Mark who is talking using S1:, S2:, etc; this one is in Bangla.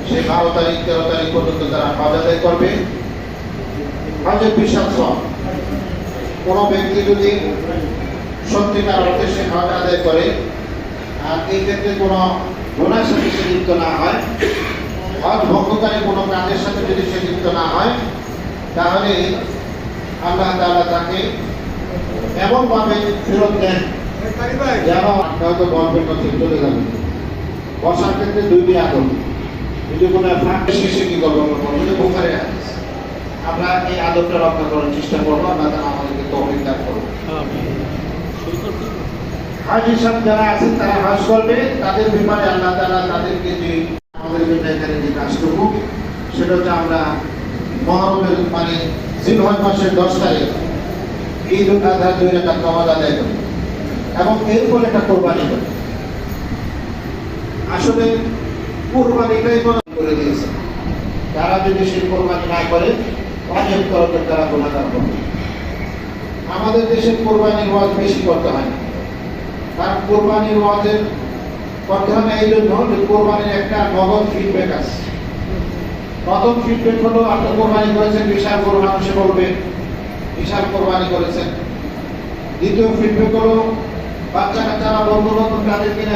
S1: সেই 12 তারিখ 13 তারিখ পর্যন্ত তারা হজ আদায় করবে। হজের বিশাল সওয়াব। কোনো ব্যক্তি যদি সত্যিকার অর্থে সে হজ আদায় করে আর এই ক্ষেত্রে কোনো গুনাহের সাথে সে লিপ্ত না হয়, হজ ভঙ্গকারী কোনো কাজের সাথে যদি সে লিপ্ত না হয়, তাহলে আল্লাহ তাআলা তাকে এমনভাবে ফেরত দেন যেন হয়তো বলবেন না চলে যাবে। বসার ক্ষেত্রে দুইটি আদব, যদি কোনো ফাঁক শেষে কি করবো বুখারী হাদিস, আমরা এই আদবটা রক্ষা করার চেষ্টা করবো। আল্লাহ তাআলা আমাদেরকে তৌফিক দান করুন। হাজি সাহেব যারা আছেন তারা হজ করবে, তাদের ব্যাপারে আল্লাহ তাআলা তাদেরকে যে আমাদের জন্য এখানে যে কাজটুকু সেটা হচ্ছে আমরা মুহররমের মানে জিলহজ মাসের 10 তারিখ ঈদ উল আযহা 2 রাকাত নামাজ আদায় করি এবং এরপর একটা কোরবানি করি। আসলে কোরবানিটাই করে দিয়েছে, তারা যদি সেই কোরবানি না করে অনেক তরফের তারা গুনাহগার হবে। আমাদের দেশের কোরবানির ওয়াজ বেশি করতে হয় না, কারণ কোরবানির ওয়াজের করতে হয় না এই জন্য যে কোরবানির একটা নগদ ফিডব্যাক আছে। প্রথম ফিডব্যাক হলো আপনি কোরবানি করেছেন, বিশাল গরু মানুষে বলবে বিশাল কোরবানি করেছেন। দ্বিতীয় ফিডব্যাক হলো বাচ্চা কাচ্চারা বন্ধু বান্ধব তাদের কিনে